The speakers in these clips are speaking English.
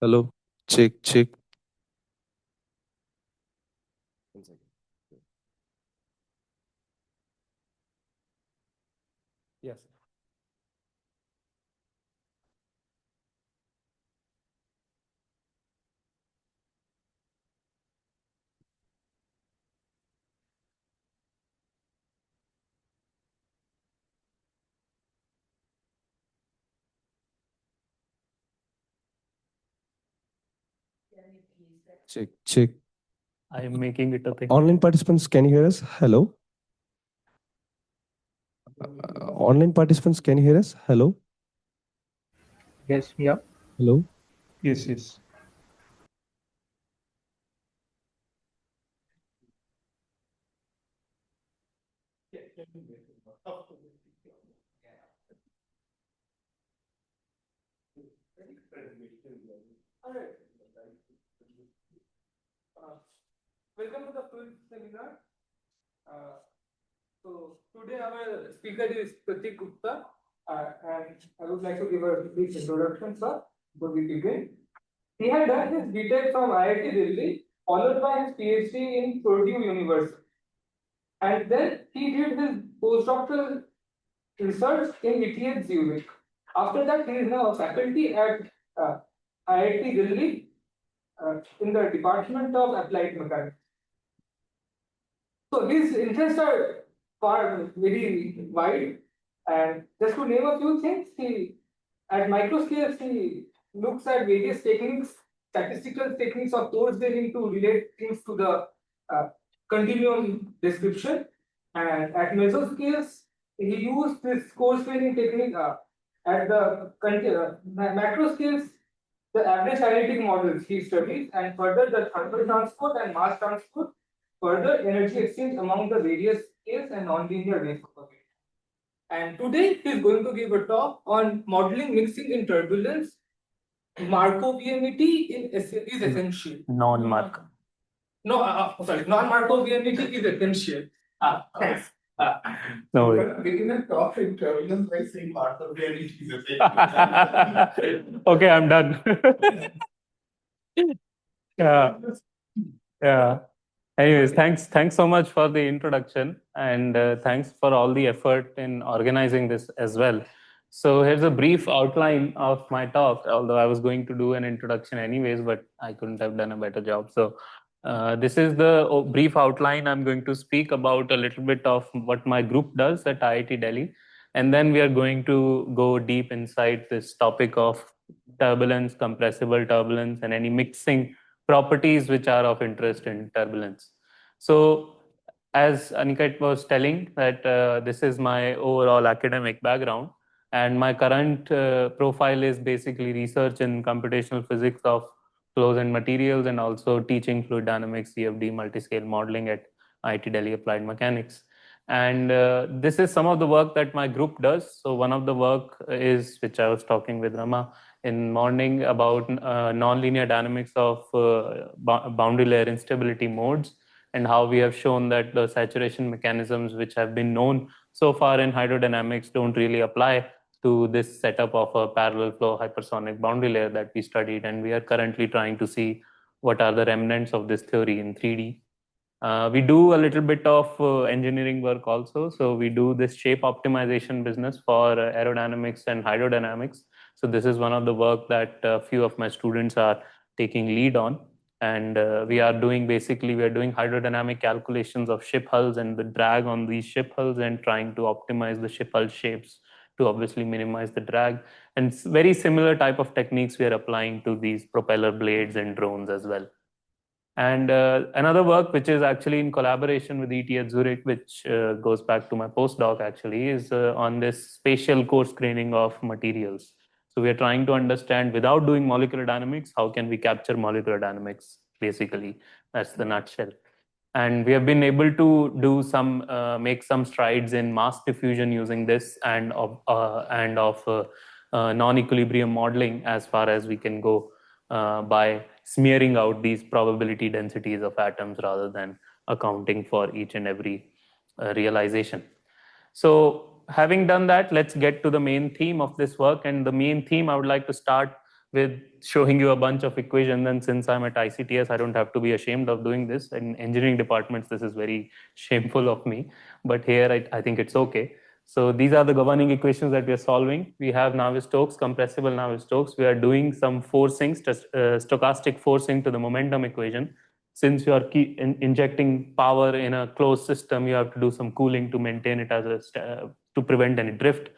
Hello. Check, check. One second. Yes. Check, check. I am making it a thing. Online participants, can you hear us? Hello. Online participants, can you hear us? Hello. Yes, yeah. Hello. Yes, yes. Welcome to the first seminar. So today our speaker is Pratik Gupta, and I would like to give a brief introduction, sir, before we begin. He had done his BTech from IIT Delhi, followed by his PhD in Purdue University, and then he did his postdoctoral research in ETH Zurich. After that, he is now a faculty at IIT Delhi in the Department of Applied Mechanics. So his interests are very wide, and just to name a few things, he at microscales he looks at various techniques, statistical techniques of coarse graining to relate things to the continuum description, and at mesoscales he used this coarse graining technique at the macro scales. The average analytic models he studies, and further the thermal transport and mass transport, further energy exchange among the various scales and nonlinear wave propagation. And today he is going to give a talk on modeling mixing in turbulence. Markovianity is essential. Non-Mark. No, sorry, non-Markovianity is essential. Thanks. No worries. We can talk in turbulence by saying Markovianity is essential. Okay, I'm done. Yeah. Yeah. Anyways, thanks so much for the introduction, and thanks for all the effort in organizing this as well. So here's a brief outline of my talk, although I was going to do an introduction anyways, but I couldn't have done a better job. So this is the brief outline. I'm going to speak about a little bit of what my group does at IIT Delhi, and then we are going to go deep inside this topic of turbulence, compressible turbulence, and any mixing properties which are of interest in turbulence. So as Aniket was telling that this is my overall academic background, and my current profile is basically research in computational physics of flows and materials, and also teaching fluid dynamics, CFD, multiscale modeling at IIT Delhi Applied Mechanics. And this is some of the work that my group does. So one of the work is, which I was talking with Rama in morning, about nonlinear dynamics of boundary layer instability modes, and how we have shown that the saturation mechanisms which have been known so far in hydrodynamics don't really apply to this setup of a parallel flow hypersonic boundary layer that we studied. And we are currently trying to see what are the remnants of this theory in 3D. We do a little bit of engineering work also. So we do this shape optimization business for aerodynamics and hydrodynamics. So this is one of the work that a few of my students are taking lead on. And we are doing hydrodynamic calculations of ship hulls and the drag on these ship hulls, and trying to optimize the ship hull shapes to obviously minimize the drag. And very similar type of techniques we are applying to these propeller blades and drones as well. And another work, which is actually in collaboration with ETH Zurich, which goes back to my postdoc actually, is on this spatial coarse graining of materials. So we are trying to understand, without doing molecular dynamics, how can we capture molecular dynamics, basically. That's the nutshell. And we have been able to do make some strides in mass diffusion using this, and of non-equilibrium modeling, as far as we can go by smearing out these probability densities of atoms rather than accounting for each and every realization. So having done that, let's get to the main theme of this work. And the main theme I would like to start with showing you a bunch of equations. And since I'm at ICTS, I don't have to be ashamed of doing this. In engineering departments, this is very shameful of me. But here, I think it's okay. So these are the governing equations that we are solving. We have Navier-Stokes, compressible Navier-Stokes. We are doing some forcing, stochastic forcing to the momentum equation. Since you are injecting power in a closed system, you have to do some cooling to maintain it as to prevent any drift.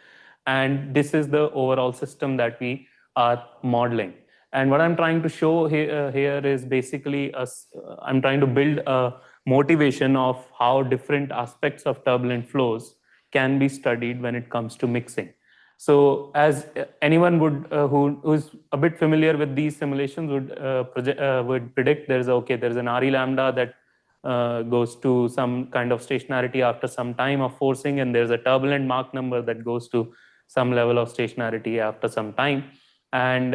And this is the overall system that we are modeling. And what I'm trying to show here is basically I'm trying to build a motivation of how different aspects of turbulent flows can be studied when it comes to mixing. So as anyone would who's a bit familiar with these simulations would predict, there's an RE lambda that goes to some kind of stationarity after some time of forcing, and there's a turbulent Mach number that goes to some level of stationarity after some time. And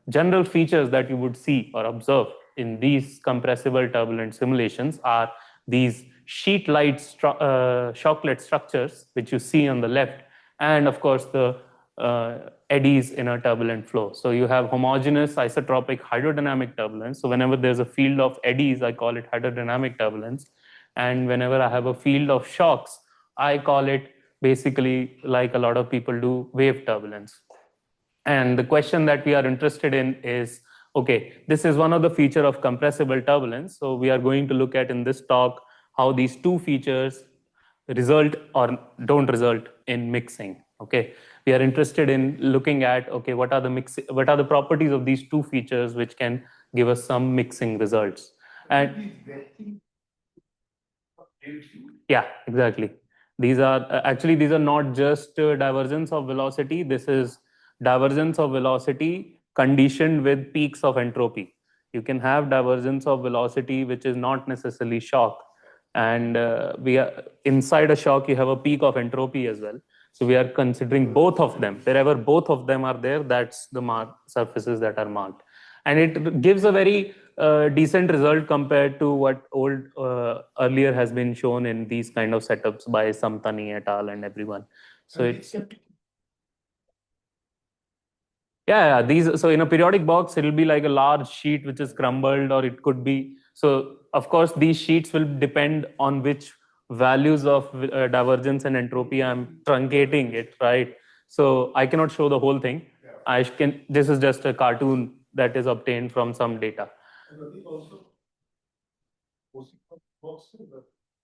general features that you would see or observe in these compressible turbulent simulations are these sheet-like shocklet structures, which you see on the left, and of course the eddies in a turbulent flow. So you have homogeneous isotropic hydrodynamic turbulence. So whenever there's a field of eddies, I call it hydrodynamic turbulence. And whenever I have a field of shocks, I call it basically, like a lot of people do, wave turbulence. And the question that we are interested in is, okay, this is one of the features of compressible turbulence. So we are going to look at in this talk how these two features result or don't result in mixing. Okay, we are interested in looking at, okay, what are the properties of these two features which can give us some mixing results. And yeah, exactly. These are these are not just divergence of velocity. This is divergence of velocity conditioned with peaks of entropy. You can have divergence of velocity which is not necessarily shock, and we are inside a shock. You have a peak of entropy as well. So we are considering both of them. Wherever both of them are there, that's the surfaces that are marked, and it gives a very decent result compared to what earlier has been shown in these kind of setups by Samtani et al. And everyone. So it's these. So in a periodic box, it'll be like a large sheet which is crumbled, or it could be. So of course, these sheets will depend on which values of divergence and entropy I'm truncating it, right? So I cannot show the whole thing. I can. This is just a cartoon that is obtained from some data.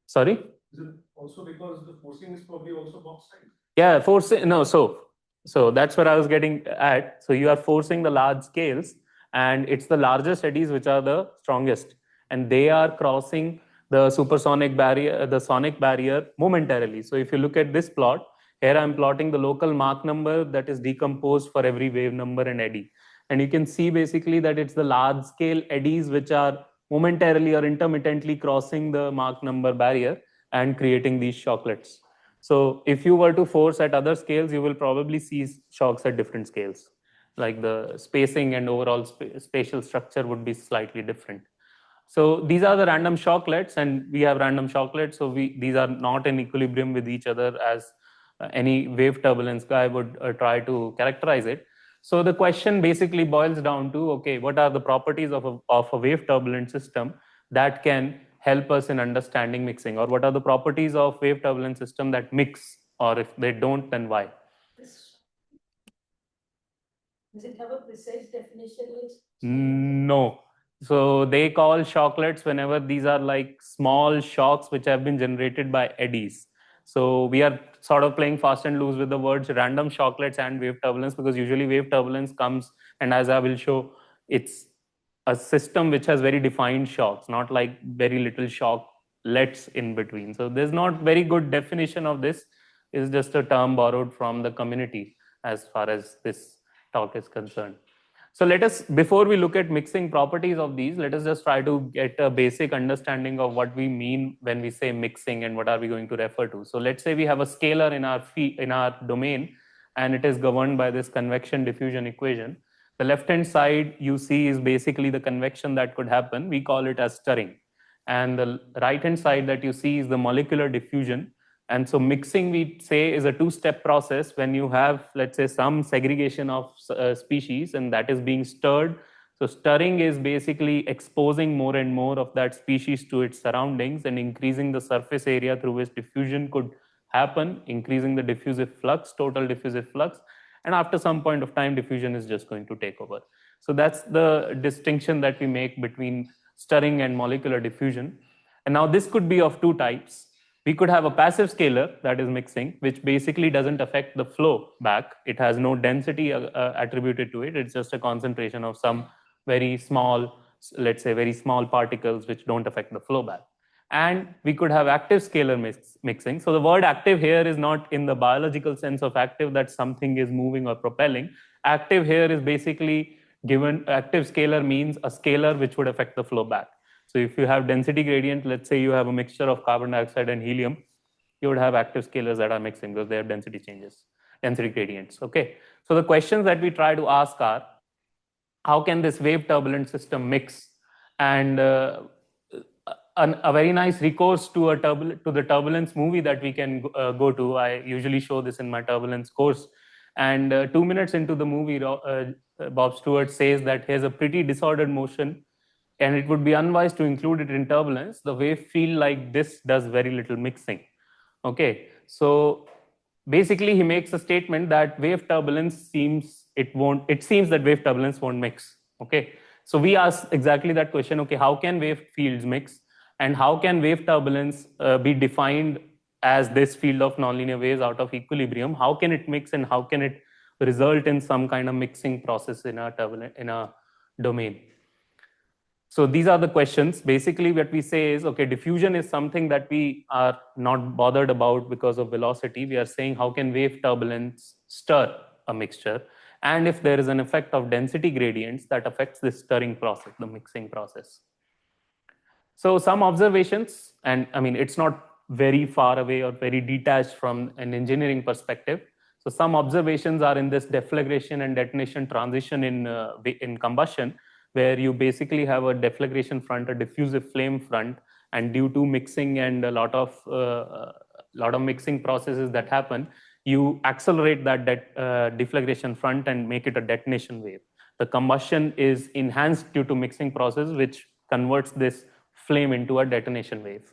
Sorry? Is it also because the forcing is probably also box size? Yeah, forcing. No, so that's what I was getting at. So you are forcing the large scales, and it's the largest eddies which are the strongest, and they are crossing the supersonic barrier, the sonic barrier momentarily. So if you look at this plot, here I'm plotting the local Mach number that is decomposed for every wave number and eddy. And you can see basically that it's the large scale eddies which are momentarily or intermittently crossing the Mach number barrier and creating these shocklets. So if you were to force at other scales, you will probably see shocks at different scales. Like the spacing and overall spatial structure would be slightly different. So these are the random shocklets, and we have random shocklets. So these are not in equilibrium with each other as any wave turbulence guy would try to characterize it. So the question basically boils down to, okay, what are the properties of a wave turbulent system that can help us in understanding mixing, or what are the properties of wave turbulent system that mix, or if they don't, then why? Does it have a precise definition? No. So they call shocklets whenever these are like small shocks which have been generated by eddies. So we are sort of playing fast and loose with the words random shocklets and wave turbulence, because usually wave turbulence comes, and as I will show, it's a system which has very defined shocks, not like very little shocklets in between. So there's not very good definition of this. It's just a term borrowed from the community as far as this talk is concerned. So let us, before we look at mixing properties of these, let us just try to get a basic understanding of what we mean when we say mixing and what are we going to refer to. So let's say we have a scalar in our domain, and it is governed by this convection diffusion equation. The left-hand side you see is basically the convection that could happen. We call it as stirring. And the right-hand side that you see is the molecular diffusion. And so mixing, we say, is a two-step process when you have, let's say, some segregation of species and that is being stirred. So stirring is basically exposing more and more of that species to its surroundings and increasing the surface area through which diffusion could happen, increasing the diffusive flux, total diffusive flux. And after some point of time, diffusion is just going to take over. So that's the distinction that we make between stirring and molecular diffusion. And now this could be of two types. We could have a passive scalar, that is mixing, which basically doesn't affect the flow back. It has no density attributed to it. It's just a concentration of some very small, let's say very small particles which don't affect the flow back. And we could have active scalar mixing. So the word active here is not in the biological sense of active, that something is moving or propelling. Active here is basically given, active scalar means a scalar which would affect the flow back. So if you have density gradient, let's say you have a mixture of carbon dioxide and helium, you would have active scalars that are mixing because they have density changes, density gradients. Okay. So the questions that we try to ask are, how can this wave turbulent system mix? And a very nice recourse to the turbulence movie that we can go to. I usually show this in my turbulence course. And 2 minutes into the movie, Bob Stewart says that here's a pretty disordered motion and it would be unwise to include it in turbulence. The wave field like this does very little mixing. Okay, so basically he makes a statement that wave turbulence seems that wave turbulence won't mix. Okay, so we ask exactly that question. Okay, how can wave fields mix, and how can wave turbulence be defined as this field of nonlinear waves out of equilibrium? How can it mix, and how can it result in some kind of mixing process in a domain? So these are the questions. Basically, what we say is, okay, diffusion is something that we are not bothered about because of velocity. We are saying, how can wave turbulence stir a mixture? And if there is an effect of density gradients that affects this stirring process, the mixing process. So some observations, and I mean, it's not very far away or very detached from an engineering perspective. So some observations are in this deflagration and detonation transition in combustion, where you basically have a deflagration front, a diffusive flame front, and due to mixing and a lot of mixing processes that happen, you accelerate that deflagration front and make it a detonation wave. The combustion is enhanced due to mixing process, which converts this flame into a detonation wave.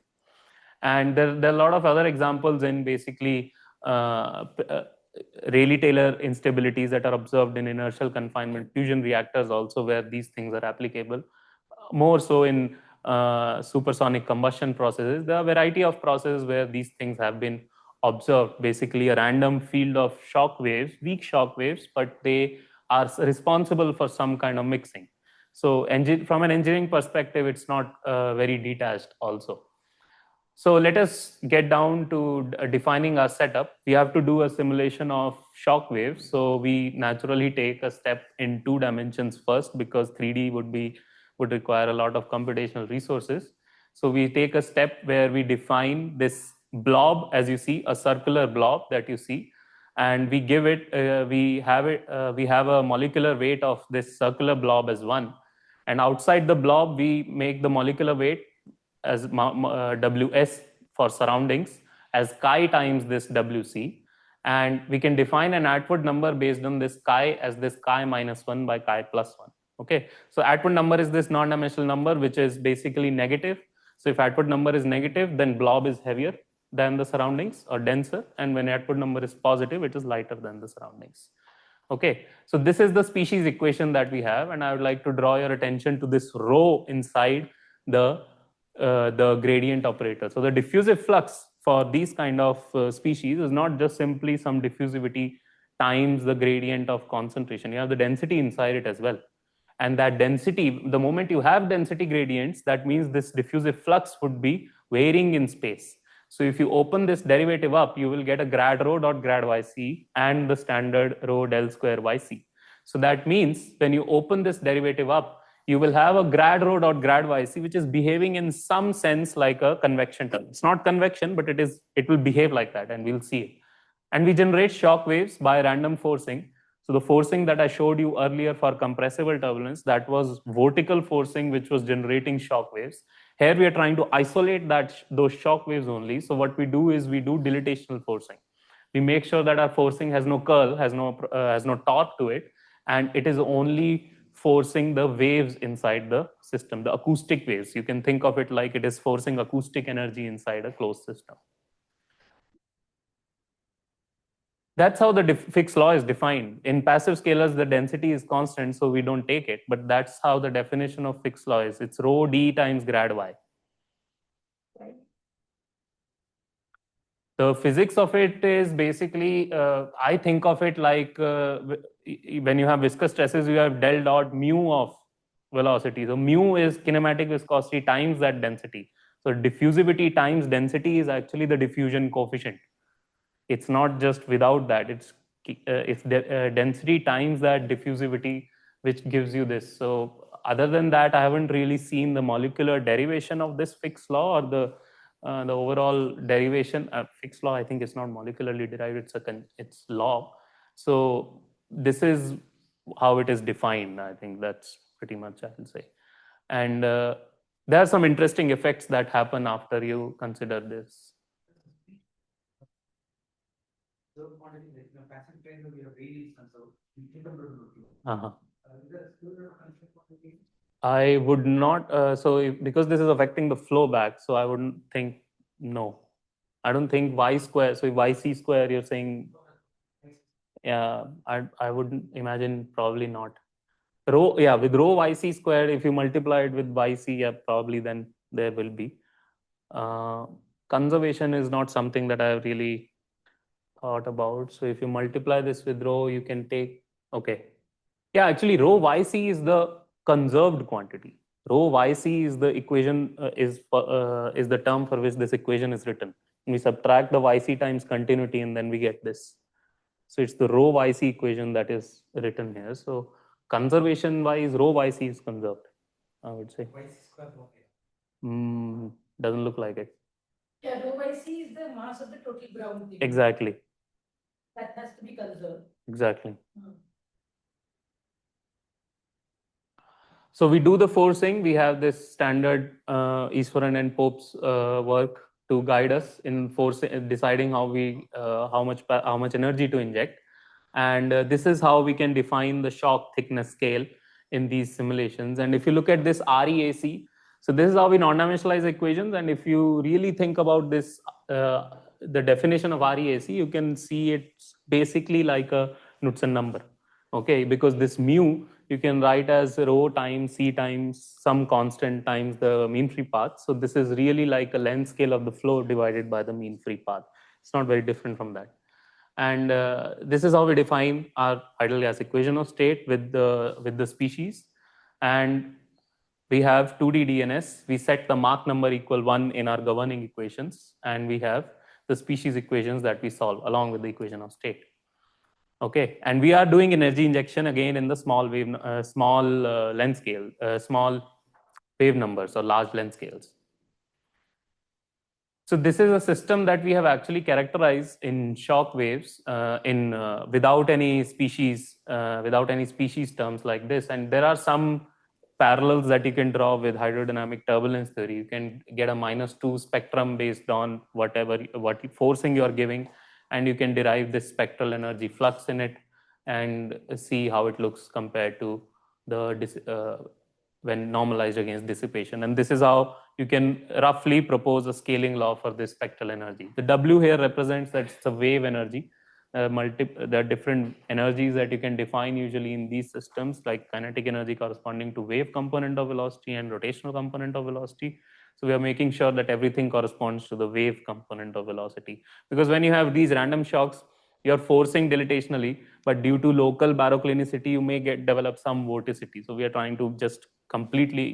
And there are a lot of other examples in basically Rayleigh-Taylor instabilities that are observed in inertial confinement fusion reactors also, where these things are applicable. More so in supersonic combustion processes. There are a variety of processes where these things have been observed, basically a random field of shock waves, weak shock waves, but they are responsible for some kind of mixing. So from an engineering perspective, it's not very detached also. So let us get down to defining our setup. We have to do a simulation of shock waves. So we naturally take a step in 2 dimensions first, because 3D would require a lot of computational resources. So we take a step where we define this blob, as you see, a circular blob that you see, and we give it, we have a molecular weight of this circular blob as 1. And outside the blob, we make the molecular weight as Ws for surroundings as chi times this Wc, and we can define an Atwood number based on this chi as this chi minus 1 by chi plus 1. Okay, so Atwood number is this non-dimensional number which is basically negative. So if Atwood number is negative, then blob is heavier than the surroundings or denser, and when Atwood number is positive, it is lighter than the surroundings. Okay, so this is the species equation that we have, and I would like to draw your attention to this rho inside the gradient operator. So the diffusive flux for these kind of species is not just simply some diffusivity times the gradient of concentration. You have the density inside it as well. And that density, the moment you have density gradients, that means this diffusive flux would be varying in space. So if you open this derivative up, you will get a grad rho dot grad yc and the standard rho del square yc. So that means when you open this derivative up, you will have a grad rho dot grad yc, which is behaving in some sense like a convection term. It's not convection, but it will behave like that, and we'll see it. And we generate shock waves by random forcing. So the forcing that I showed you earlier for compressible turbulence, that was vertical forcing, which was generating shock waves. Here we are trying to isolate those shock waves only. So what we do is we do dilatational forcing. We make sure that our forcing has no curl, has no torque to it, and it is only forcing the waves inside the system, the acoustic waves. You can think of it like it is forcing acoustic energy inside a closed system. That's how the Fick's law is defined. In passive scalars, the density is constant, so we don't take it. But that's how the definition of Fick's law is. It's rho d times grad y. Right. The physics of it is basically, I think of it like when you have viscous stresses, you have del dot mu of velocity. So mu is kinematic viscosity times that density. So diffusivity times density is actually the diffusion coefficient. It's not just without that. It's density times that diffusivity, which gives you this. So other than that, I haven't really seen the molecular derivation of this Fick's law or the overall derivation. Fick's law, I think, is not molecularly derived. It's law. So this is how it is defined. I think that's pretty much I will say. And there are some interesting effects that happen after you consider this. Uh-huh. I would not. Because this is affecting the flow back, so I wouldn't think no. I don't think y square. So yc square, you're saying. Yeah, I wouldn't imagine. Probably not. Rho, yeah, with rho yc square, if you multiply it with yc, yeah, probably then there will be. Conservation is not something that I've really thought about. So if you multiply this with rho, you can take, okay. Yeah, actually rho yc is the conserved quantity. Rho yc is the equation, is the term for which this equation is written. We subtract the yc times continuity and then we get this. So it's the rho yc equation that is written here. So conservation wise, rho yc is conserved, I would say. Doesn't look like it. Yeah, rho by C is the mass of the total ground thing. Exactly. That has to be conserved. Exactly. So we do the forcing. We have this standard Easwaran and Pope's work to guide us in forcing, deciding how much energy to inject, and this is how we can define the shock thickness scale in these simulations. And if you look at this REAC, so this is how we non-dimensionalize equations. And if you really think about this, the definition of REAC, you can see it's basically like a Knudsen number. Okay, because this mu you can write as rho times c times some constant times the mean free path. So this is really like a length scale of the flow divided by the mean free path. It's not very different from that. And this is how we define our ideal gas equation of state with the species. And we have 2D DNS. We set the Mach number equal 1 in our governing equations, and we have the species equations that we solve along with the equation of state. Okay, and we are doing energy injection again in the small length scale, small wave numbers or large length scales. So this is a system that we have actually characterized in shock waves without any species terms like this. And there are some parallels that you can draw with hydrodynamic turbulence theory. You can get a -2 spectrum based on what forcing you are giving, and you can derive this spectral energy flux in it and see how it looks compared to the when normalized against dissipation. And this is how you can roughly propose a scaling law for this spectral energy. The W here represents that it's a wave energy. There are different energies that you can define usually in these systems, like kinetic energy corresponding to wave component of velocity and rotational component of velocity. So we are making sure that everything corresponds to the wave component of velocity. Because when you have these random shocks, you're forcing dilatationally, but due to local baroclinicity, you may develop some vorticity. So we are trying to just completely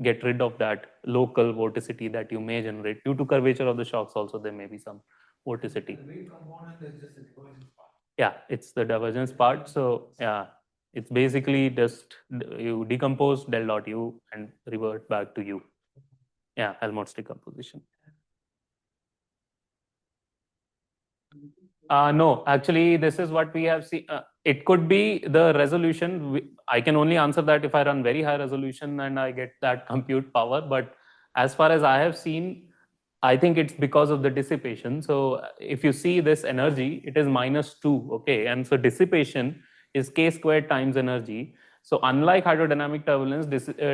get rid of that local vorticity that you may generate. Due to curvature of the shocks also, there may be some vorticity. The wave component is just a divergence part. Yeah, it's the divergence part. So yeah, it's basically just you decompose del dot u and revert back to u. Yeah, Helmholtz decomposition. No, actually, this is what we have seen. It could be the resolution. I can only answer that if I run very high resolution and I get that compute power. But as far as I have seen, I think it's because of the dissipation. So if you see this energy, it is -2, okay? And so dissipation is k squared times energy. So unlike hydrodynamic turbulence,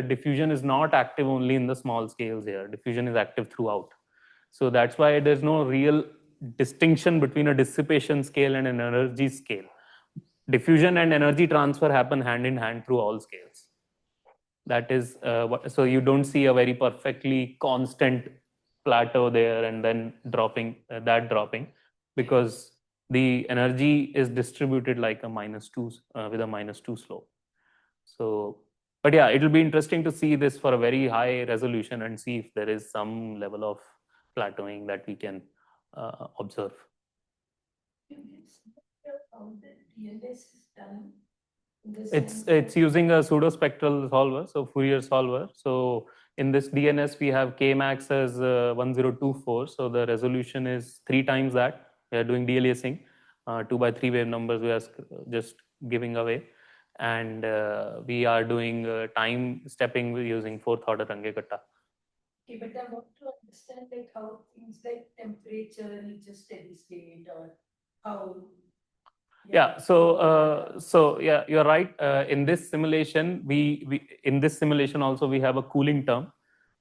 diffusion is not active only in the small scales here. Diffusion is active throughout. So that's why there's no real distinction between a dissipation scale and an energy scale. Diffusion and energy transfer happen hand in hand through all scales. That is so you don't see a very perfectly constant plateau there and then dropping because the energy is distributed like a -2 with a -2 slope. So, but yeah, it'll be interesting to see this for a very high resolution and see if there is some level of plateauing that we can observe. How the DNS is done. It's using a pseudo spectral solver, so Fourier solver. So in this DNS we have Kmax as 1024, so the resolution is 3 times that. We are doing de-aliasing, 2x3 wave numbers we are just giving away, and we are doing time stepping using 4th order Rangekatta. Okay, but I want to understand like how things like temperature reaches steady state or how. Yeah, so yeah, you're right. In this simulation, we in this simulation also we have a cooling term,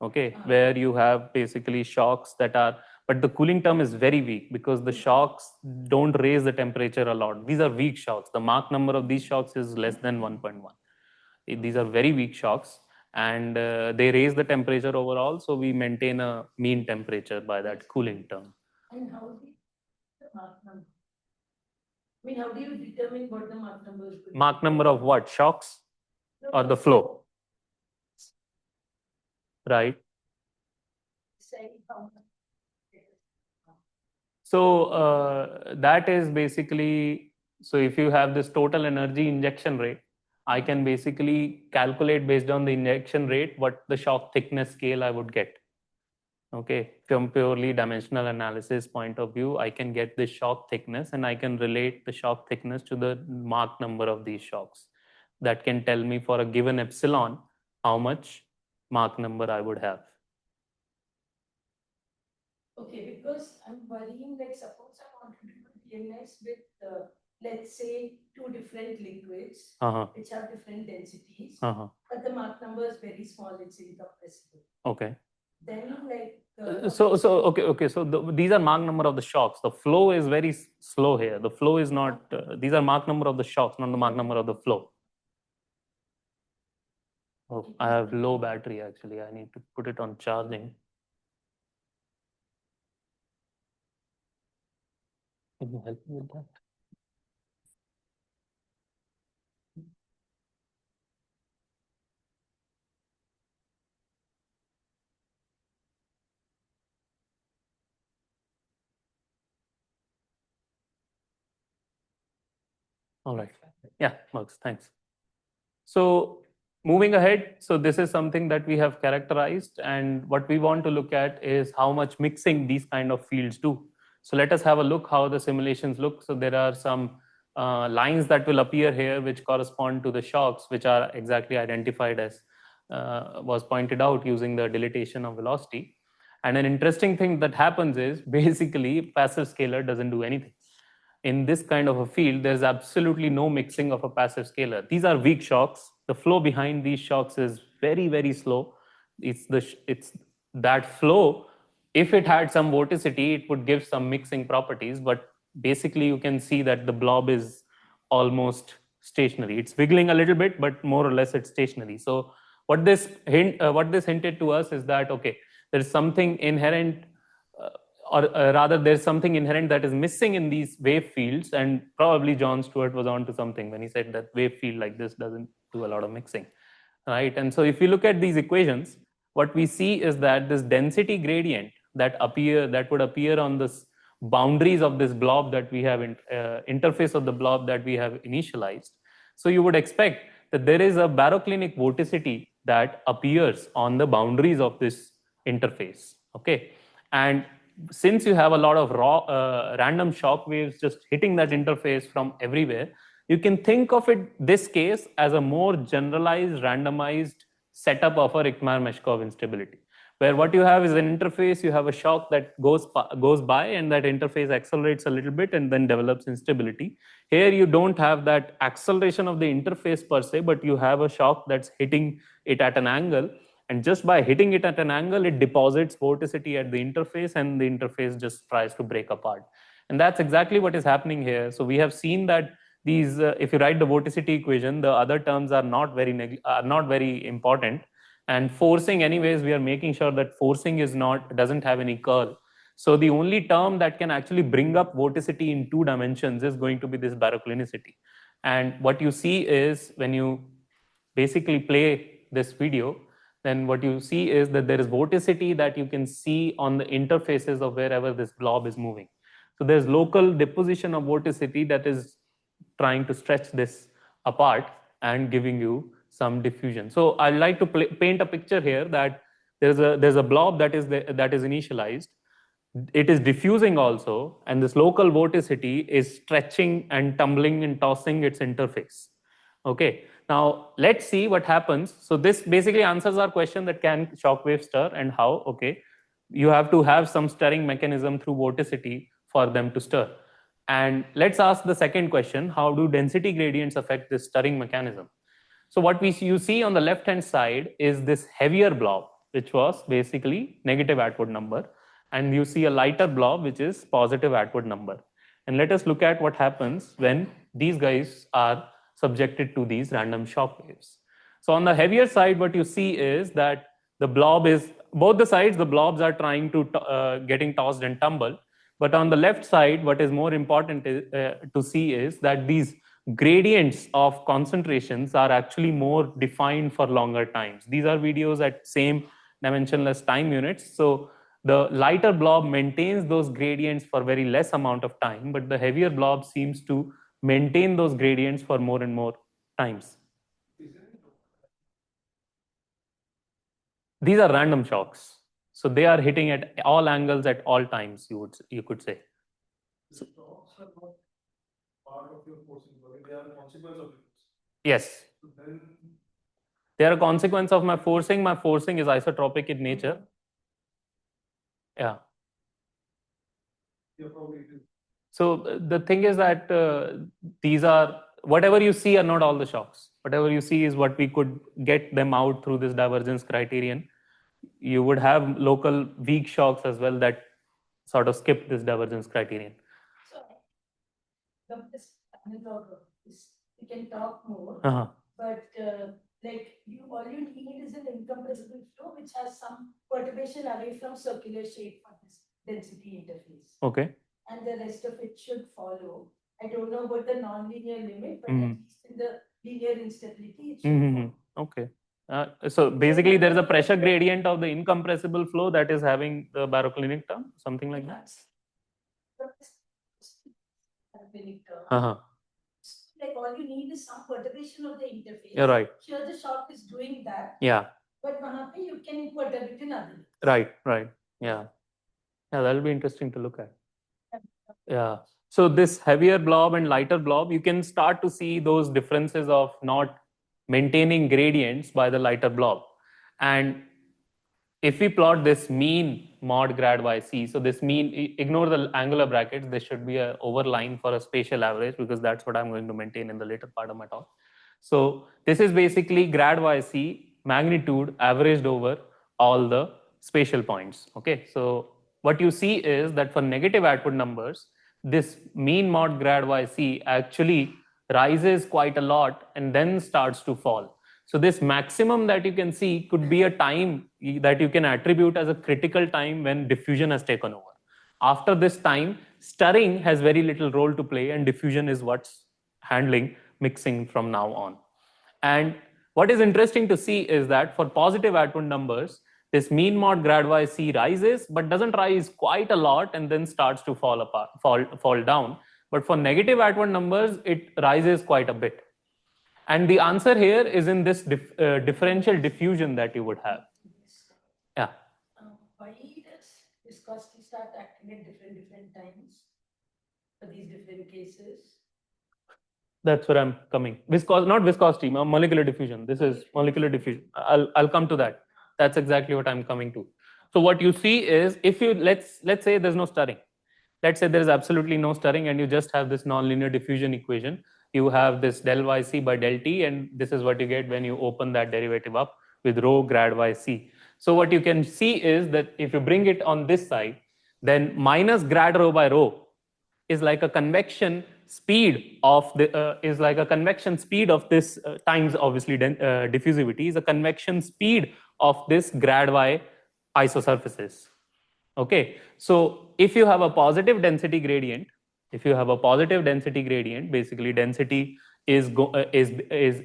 okay, where you have basically shocks that are, but the cooling term is very weak because the shocks don't raise the temperature a lot. These are weak shocks. The Mach number of these shocks is less than 1.1. These are very weak shocks, and they raise the temperature overall. So we maintain a mean temperature by that cooling term. And how do you the Mach number? I mean, how do you determine what the Mach number is? Mach number of what? Shocks or the flow? Right. Say how much. So that is basically, so if you have this total energy injection rate, I can basically calculate based on the injection rate what the shock thickness scale I would get. Okay, from purely dimensional analysis point of view, I can get the shock thickness and I can relate the shock thickness to the Mach number of these shocks. That can tell me for a given epsilon how much Mach number I would have. Okay, because I'm worrying like suppose I want to do DNS with let's say 2 different liquids which have different densities, but the Mach number is very small, it's incompressible. Okay. Then like okay. So these are Mach number of the shocks. The flow is very slow here. The flow is not. These are Mach number of the shocks, not the Mach number of the flow. Oh, I have low battery actually. I need to put it on charging. Can you help me with that? All right. Yeah, works. Thanks. So moving ahead, so this is something that we have characterized, and what we want to look at is how much mixing these kind of fields do. So let us have a look how the simulations look. So there are some lines that will appear here which correspond to the shocks, which are exactly identified as was pointed out using the dilatation of velocity. And an interesting thing that happens is basically passive scalar doesn't do anything. In this kind of a field, there's absolutely no mixing of a passive scalar. These are weak shocks. The flow behind these shocks is very, very slow. It's that flow. If it had some vorticity, it would give some mixing properties. But basically, you can see that the blob is almost stationary. It's wiggling a little bit, but more or less it's stationary. So what this hinted to us is that okay, there's something inherent. Or rather, there's something inherent that is missing in these wave fields, and probably John Stewart was onto something when he said that wave field like this doesn't do a lot of mixing, right? And so if you look at these equations, what we see is that this density gradient that would appear on this boundaries of this blob that we have interface of the blob that we have initialized. So you would expect that there is a baroclinic vorticity that appears on the boundaries of this interface, okay? And since you have a lot of raw random shock waves just hitting that interface from everywhere, you can think of this case as a more generalized randomized setup of a Richtmeier-Meshkov instability. where what you have is an interface, you have a shock that goes by, and that interface accelerates a little bit and then develops instability. Here you don't have that acceleration of the interface per se, but you have a shock that's hitting it at an angle, and just by hitting it at an angle, it deposits vorticity at the interface, and the interface just tries to break apart. And that's exactly what is happening here. So we have seen that these, if you write the vorticity equation, the other terms are not very important. And forcing, anyways, we are making sure that forcing doesn't have any curl. So the only term that can actually bring up vorticity in 2 dimensions is going to be this baroclinicity. And what you see is, when you basically play this video, then what you see is that there is vorticity that you can see on the interfaces of wherever this blob is moving. So there's local deposition of vorticity that is trying to stretch this apart and giving you some diffusion. So I'd like to paint a picture here that there's a blob that is initialized. It is diffusing also, and this local vorticity is stretching and tumbling and tossing its interface. Okay, now let's see what happens. So this basically answers our question that can shock wave stir and how. Okay, you have to have some stirring mechanism through vorticity for them to stir. And let's ask the second question: how do density gradients affect this stirring mechanism? So what you see on the left hand side is this heavier blob, which was basically negative Atwood number, and you see a lighter blob, which is positive Atwood number. And let us look at what happens when these guys are subjected to these random shock waves. So on the heavier side, what you see is that the blob is, both the sides, the blobs are trying to getting tossed and tumbled. But on the left side, what is more important to see is that these gradients of concentrations are actually more defined for longer times. These are videos at same dimensionless time units. So the lighter blob maintains those gradients for very less amount of time, but the heavier blob seems to maintain those gradients for more and more times. These are random shocks. So they are hitting at all angles at all times, you could say. So, part of your forcing, but they are a consequence of it. Yes. So then they are a consequence of my forcing. My forcing is isotropic in nature. Yeah. you're probably too. So the thing is that these are, whatever you see are not all the shocks. Whatever you see is what we could get them out through this divergence criterion. You would have local weak shocks as well that sort of skip this divergence criterion. So, we can talk more, but like all you need is an incompressible flow which has some perturbation away from circular shape for this density interface. Okay. And the rest of it should follow. I don't know about the nonlinear limit, but Mhm. at least in the linear instability, it should follow. Okay. So basically, there is a pressure gradient of the incompressible flow that is having the baroclinic term, something like that. Like all you need is some perturbation of the interface. You're right. Here the shock is doing that. Yeah. But you can perturb it in other. Right. Yeah. Yeah, that'll be interesting to look at. Yeah. So this heavier blob and lighter blob, you can start to see those differences of not maintaining gradients by the lighter blob. And if we plot this mean mod grad yc, so this mean, ignore the angular brackets, there should be an overline for a spatial average, because that's what I'm going to maintain in the later part of my talk. So this is basically grad yc magnitude averaged over all the spatial points. Okay, so what you see is that for negative Atwood numbers, this mean mod grad yc actually rises quite a lot and then starts to fall. So this maximum that you can see could be a time that you can attribute as a critical time when diffusion has taken over. After this time, stirring has very little role to play, and diffusion is what's handling mixing from now on. And what is interesting to see is that for positive Atwood numbers, this mean mod grad yc rises, but doesn't rise quite a lot and then starts to fall down. But for negative Atwood numbers, it rises quite a bit. And the answer here is in this differential diffusion that you would have. Yeah. Why does viscosity start acting at different times for these different cases? That's where I'm coming. Not viscosity, molecular diffusion. This is molecular diffusion. I'll come to that. That's exactly what I'm coming to. So what you see is, if you let's say there's no stirring. Let's say there is absolutely no stirring, and you just have this nonlinear diffusion equation. You have this del yc by del t, and this is what you get when you open that derivative up with rho grad yc. So what you can see is that if you bring it on this side, then minus grad rho by rho is like a convection speed of this times obviously diffusivity is a convection speed of this grad y isosurfaces. Okay, so if you have a positive density gradient, basically density is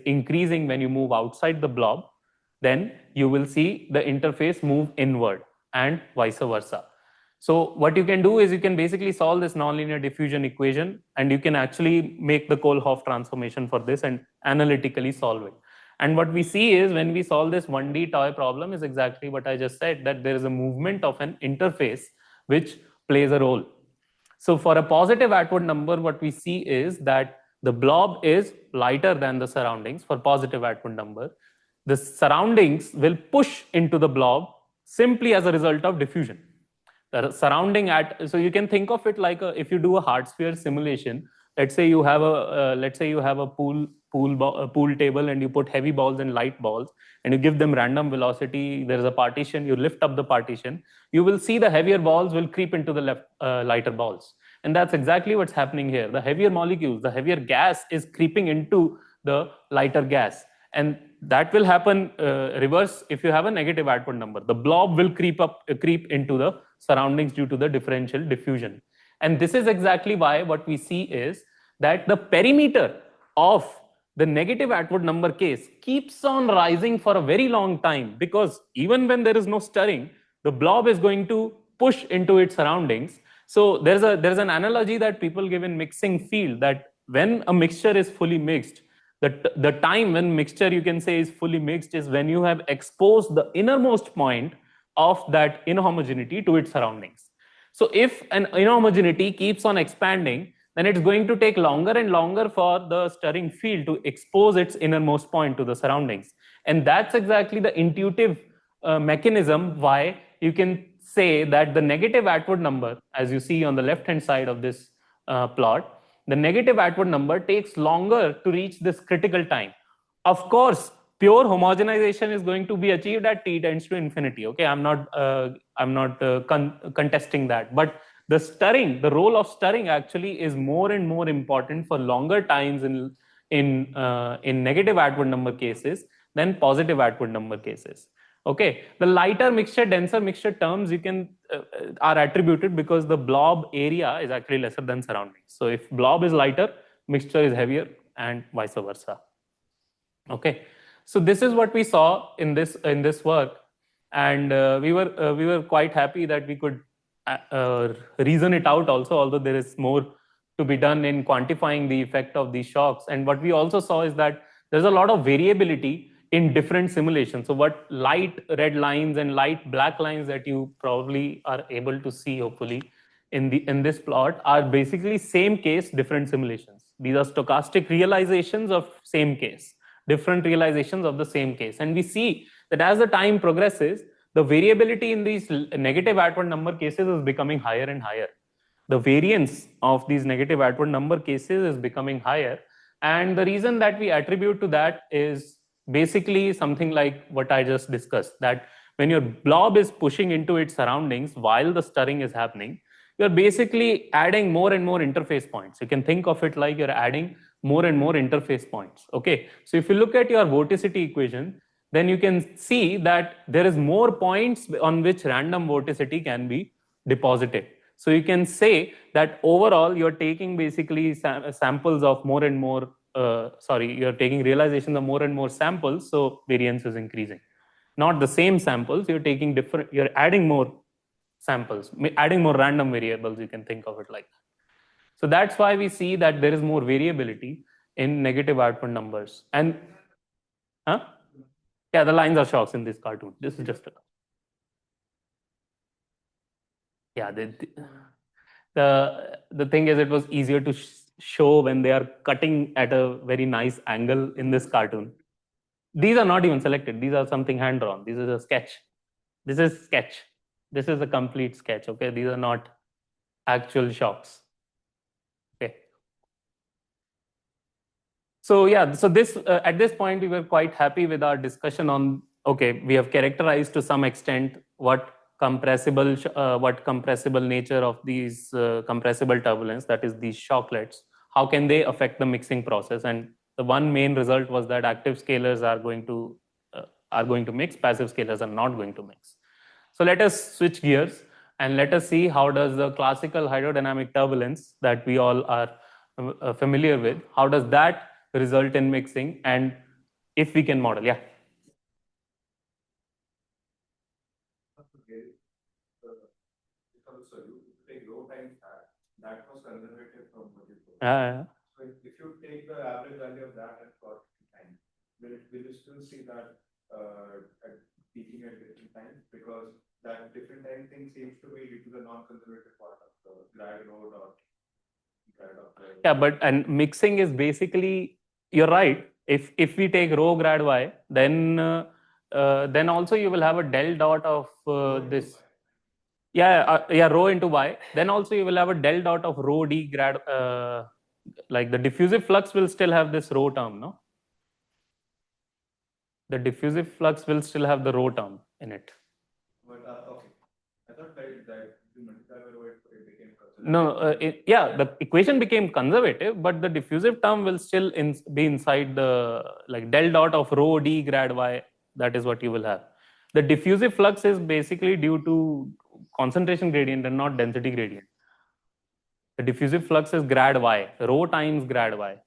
increasing when you move outside the blob, then you will see the interface move inward and vice versa. So what you can do is you can basically solve this nonlinear diffusion equation, and you can actually make the Kohlhoff transformation for this and analytically solve it. And what we see is when we solve this 1D toy problem is exactly what I just said, that there is a movement of an interface which plays a role. So for a positive Atwood number, what we see is that the blob is lighter than the surroundings for positive Atwood number. The surroundings will push into the blob simply as a result of diffusion. The surrounding so you can think of it like if you do a hard sphere simulation. Let's say you have a pool table, and you put heavy balls and light balls, and you give them random velocity. There is a partition. You lift up the partition. You will see the heavier balls will creep into the lighter balls, and that's exactly what's happening here. The heavier molecules, the heavier gas, is creeping into the lighter gas, and that will happen reverse if you have a negative Atwood number. The blob will creep into the surroundings due to the differential diffusion. And this is exactly why what we see is that the perimeter of the negative Atwood number case keeps on rising for a very long time, because even when there is no stirring, the blob is going to push into its surroundings. So there's an analogy that people give in mixing field, that when a mixture is fully mixed, the time when mixture, you can say, is fully mixed is when you have exposed the innermost point of that inhomogeneity to its surroundings. So if an inhomogeneity keeps on expanding, then it's going to take longer and longer for the stirring field to expose its innermost point to the surroundings. And that's exactly the intuitive mechanism why you can say that the negative Atwood number, as you see on the left-hand side of this plot, the negative Atwood number takes longer to reach this critical time. Of course, pure homogenization is going to be achieved at t tends to infinity. Okay, I'm not contesting that, but the stirring, the role of stirring actually is more and more important for longer times in negative Atwood number cases than positive Atwood number cases. Okay, the lighter mixture, denser mixture terms you can are attributed because the blob area is actually lesser than surroundings. So if blob is lighter, mixture is heavier, and vice versa. Okay, so this is what we saw in this work, and we were quite happy that we could reason it out also, although there is more to be done in quantifying the effect of these shocks. And what we also saw is that there's a lot of variability in different simulations. So what light red lines and light black lines that you probably are able to see, hopefully, in this plot are basically same case, different simulations. These are stochastic realizations of same case, different realizations of the same case. And we see that as the time progresses, the variability in these negative Atwood number cases is becoming higher and higher. The variance of these negative Atwood number cases is becoming higher. And the reason that we attribute to that is basically something like what I just discussed, that when your blob is pushing into its surroundings while the stirring is happening, you're basically adding more and more interface points. You can think of it like you're adding more and more interface points. Okay, so if you look at your vorticity equation, then you can see that there is more points on which random vorticity can be deposited. So you can say that overall you're taking basically samples of more and more you're taking realizations of more and more samples, so variance is increasing. Not the same samples, you're taking different, you're adding more samples, adding more random variables, you can think of it like that. So that's why we see that there is more variability in negative Atwood numbers. And yeah, the lines are shocks in this cartoon. This is just the thing is, it was easier to show when they are cutting at a very nice angle in this cartoon. These are not even selected. These are something hand drawn. This is a sketch. This is sketch. This is a complete sketch. Okay, these are not actual shocks. Okay. So yeah, so this at this point we were quite happy with our discussion on, okay, we have characterized to some extent what compressible nature of these compressible turbulence, that is these shocklets, how can they affect the mixing process. And the one main result was that active scalars are going to mix, passive scalars are not going to mix. So let us switch gears and let us see how does the classical hydrodynamic turbulence that we all are familiar with, how does that result in mixing, and if we can model. Yeah. So you take low times that was conservative from what you told. So if you take the average value of that and plot time, will you still see that at peaking at different times? Because that different time thing seems to be due to the non-conservative part of the grad road or grad of the. Yeah, but and mixing is basically, you're right. If we take rho grad y, then also you will have a del dot of this. Yeah, rho into y. Then also you will have a del dot of rho d grad. Like the diffusive flux will still have this rho term, no? The diffusive flux will still have the rho term in it. But okay, I thought that you multiply by rho it became conservative. No, yeah, the equation became conservative, but the diffusive term will still be inside the like del dot of rho d grad y. That is what you will have. The diffusive flux is basically due to concentration gradient and not density gradient. The diffusive flux is grad y, rho times grad y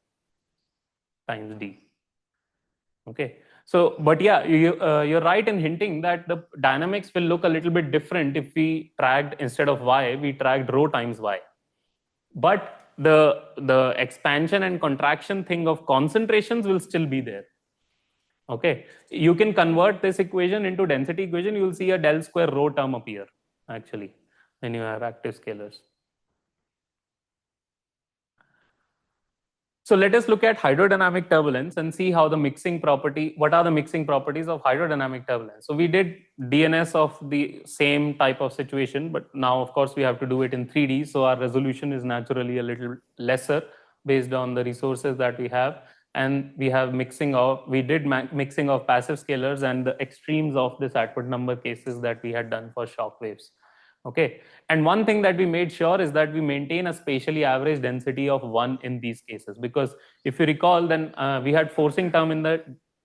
times d. Okay. So, but yeah, you're right in hinting that the dynamics will look a little bit different if we tracked, instead of y, we tracked rho times y. But the expansion and contraction thing of concentrations will still be there. Okay. You can convert this equation into density equation. You will see a del square rho term appear actually when you have active scalars. So let us look at hydrodynamic turbulence and see how the mixing property, what are the mixing properties of hydrodynamic turbulence. So we did DNS of the same type of situation, but now of course we have to do it in 3D. So our resolution is naturally a little lesser based on the resources that we have. And we have mixing of passive scalars and the extremes of this Atwood number cases that we had done for shock waves. Okay. And one thing that we made sure is that we maintain a spatially average density of 1 in these cases, because if you recall, then we had forcing term in the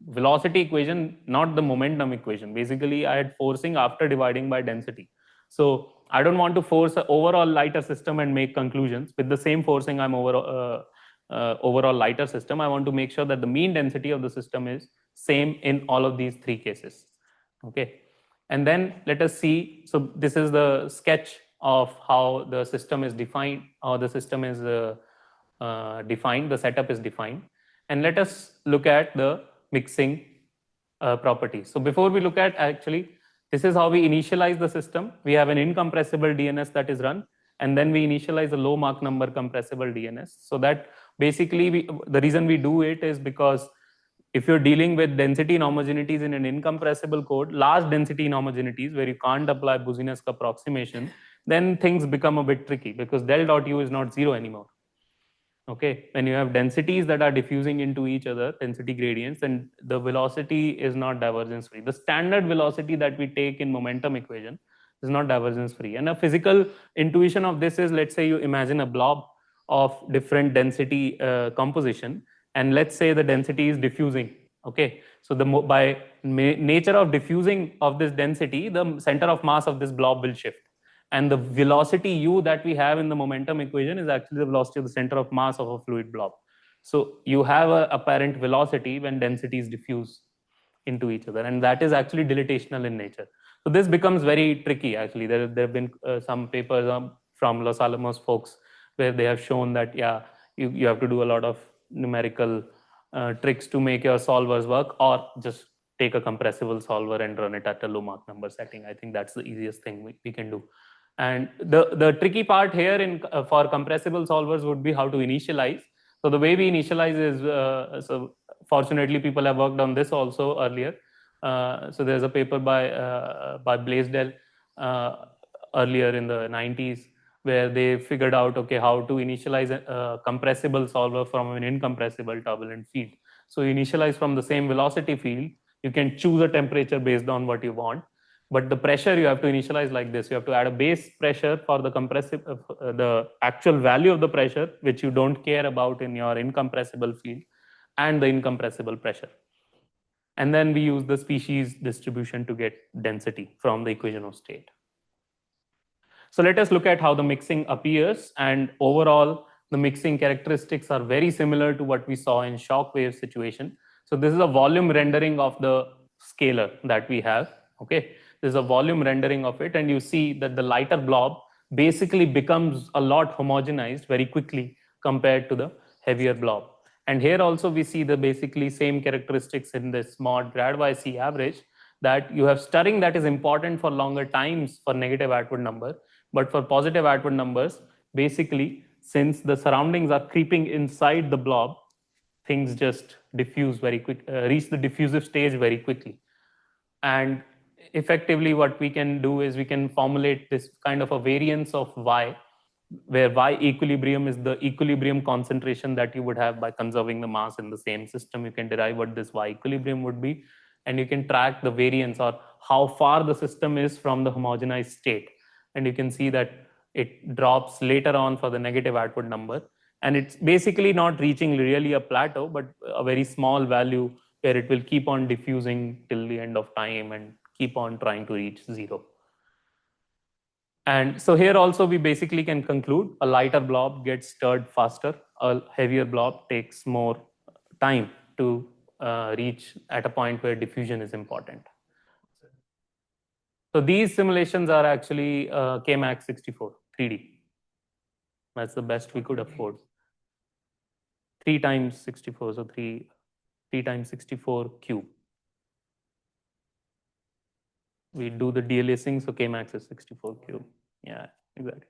velocity equation, not the momentum equation. Basically, I had forcing after dividing by density. So I don't want to force an overall lighter system and make conclusions. With the same forcing, I'm overall lighter system. I want to make sure that the mean density of the system is same in all of these 3 cases. Okay. And then let us see, so this is the sketch of how the system is defined, how the system is defined, the setup is defined. And let us look at the mixing properties. So before we look at, actually, this is how we initialize the system. We have an incompressible DNS that is run, and then we initialize a low Mach number compressible DNS. So that basically, the reason we do it is because if you're dealing with density inhomogeneities in an incompressible code, large density inhomogeneities where you can't apply Boussinesq approximation, then things become a bit tricky because del dot u is not 0 anymore. Okay, when you have densities that are diffusing into each other, density gradients, and the velocity is not divergence free. The standard velocity that we take in momentum equation is not divergence free. And a physical intuition of this is, let's say you imagine a blob of different density composition, and let's say the density is diffusing. Okay, so by nature of diffusing of this density, the center of mass of this blob will shift. And the velocity u that we have in the momentum equation is actually the velocity of the center of mass of a fluid blob. So you have an apparent velocity when densities diffuse into each other, and that is actually dilatational in nature. So this becomes very tricky. Actually, there have been some papers from Los Alamos folks where they have shown that you have to do a lot of numerical tricks to make your solvers work, or just take a compressible solver and run it at a low Mach number setting. I think that's the easiest thing we can do. And the tricky part here for compressible solvers would be how to initialize. So the way we initialize is, so fortunately people have worked on this also earlier. So there's a paper by Blaisdell earlier in the 90s, where they figured out, okay, how to initialize a compressible solver from an incompressible turbulent field. So you initialize from the same velocity field. You can choose a temperature based on what you want, but the pressure you have to initialize like this. You have to add a base pressure for the compressive, the actual value of the pressure, which you don't care about in your incompressible field, and the incompressible pressure. And then we use the species distribution to get density from the equation of state. So let us look at how the mixing appears, and overall the mixing characteristics are very similar to what we saw in shock wave situation. So this is a volume rendering of the scalar that we have. Okay, this is a volume rendering of it, and you see that the lighter blob basically becomes a lot homogenized very quickly compared to the heavier blob. And here also we see the basically same characteristics in this mod grad y C average, that you have stirring that is important for longer times for negative Atwood number. But for positive Atwood numbers, basically, since the surroundings are creeping inside the blob, things just diffuse very quick, reach the diffusive stage very quickly. And effectively, what we can do is we can formulate this kind of a variance of y, where y equilibrium is the equilibrium concentration that you would have by conserving the mass in the same system. You can derive what this y equilibrium would be, and you can track the variance or how far the system is from the homogenized state. And you can see that it drops later on for the negative Atwood number. And it's basically not reaching really a plateau, but a very small value where it will keep on diffusing till the end of time and keep on trying to reach zero. And so here also we basically can conclude a lighter blob gets stirred faster, a heavier blob takes more time to reach at a point where diffusion is important. So these simulations are actually K-Max 64, 3D. That's the best we could afford. 3 times 64, so 3 times 64 cube. We do the dealiasing, so K-Max is 64 cube. Yeah, exactly.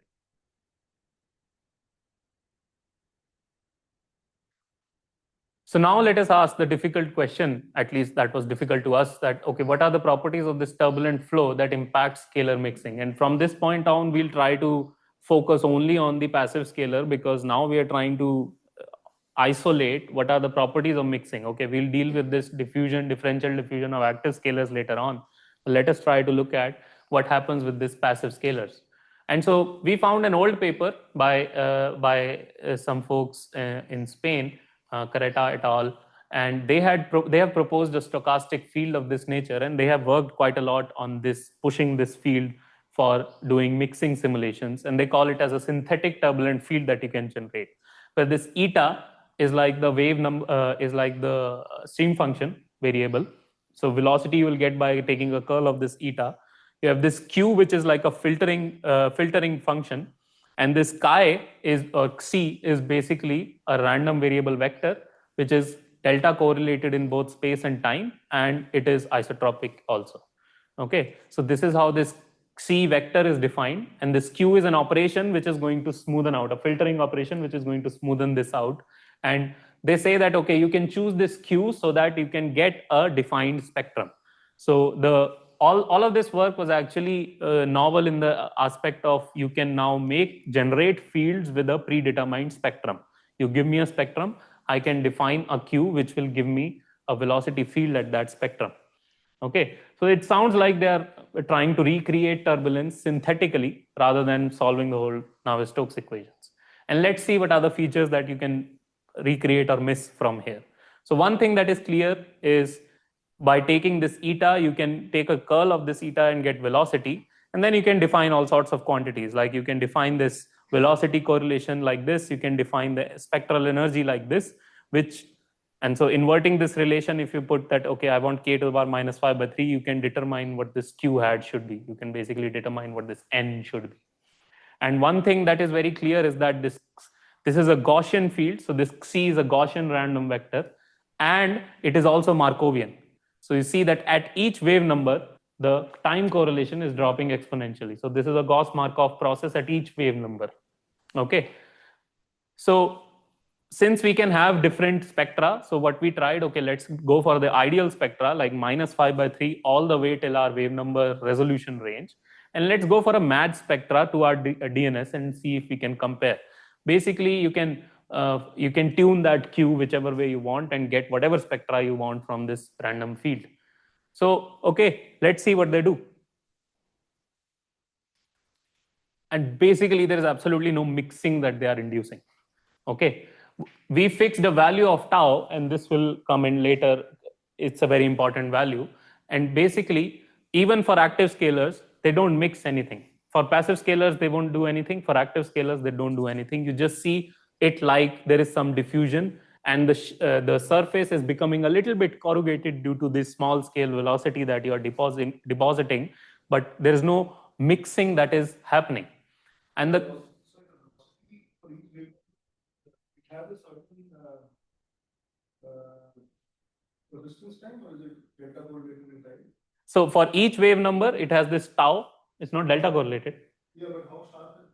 So now let us ask the difficult question, at least that was difficult to us, that, okay, what are the properties of this turbulent flow that impacts scalar mixing? And from this point on, we'll try to focus only on the passive scalar, because now we are trying to isolate what are the properties of mixing. Okay, we'll deal with this diffusion, differential diffusion of active scalars later on. But let us try to look at what happens with this passive scalars. And so we found an old paper by some folks in Spain, Carreta et al., and they have proposed a stochastic field of this nature, and they have worked quite a lot on this, pushing this field for doing mixing simulations, and they call it as a synthetic turbulent field that you can generate, where this eta is like the wave number, is like the stream function variable. So velocity you will get by taking a curl of this eta. You have this q, which is like a filtering function, and this chi is, or c, is basically a random variable vector, which is delta correlated in both space and time, and it is isotropic also. Okay, so this is how this c vector is defined, and this q is an operation which is going to smoothen out, a filtering operation which is going to smoothen this out. And they say that, okay, you can choose this q so that you can get a defined spectrum. So all of this work was actually novel in the aspect of you can now generate fields with a predetermined spectrum. You give me a spectrum, I can define a q which will give me a velocity field at that spectrum. Okay, so it sounds like they are trying to recreate turbulence synthetically rather than solving the whole Navier-Stokes equations. And let's see what are the features that you can recreate or miss from here. So one thing that is clear is, by taking this eta, you can take a curl of this eta and get velocity, and then you can define all sorts of quantities. Like you can define this velocity correlation like this, you can define the spectral energy like this, and so inverting this relation, if you put that, okay, I want k to the power minus 5 by 3, you can determine what this q hat should be. You can basically determine what this n should be. And one thing that is very clear is that this is a Gaussian field. So this c is a Gaussian random vector, and it is also Markovian. So you see that at each wave number, the time correlation is dropping exponentially. So this is a Gauss-Markov process at each wave number. Okay. So since we can have different spectra, so what we tried, okay, let's go for the ideal spectra, like minus 5 by 3 all the way till our wave number resolution range. And let's go for a match spectra to our DNS and see if we can compare. Basically, you can tune that Q whichever way you want and get whatever spectra you want from this random field. So, okay, let's see what they do. And basically, there is absolutely no mixing that they are inducing. Okay, we fixed the value of tau, and this will come in later. It's a very important value. And basically, even for active scalars, they don't mix anything. For passive scalars, they won't do anything. For active scalars, they don't do anything. You just see it like there is some diffusion, and the surface is becoming a little bit corrugated due to this small scale velocity that you are depositing, but there is no mixing that is happening. And the have a certain resistance time, or is it delta correlated in time? So for each wave number, it has this tau. It's not delta correlated. Yeah, but how sharp is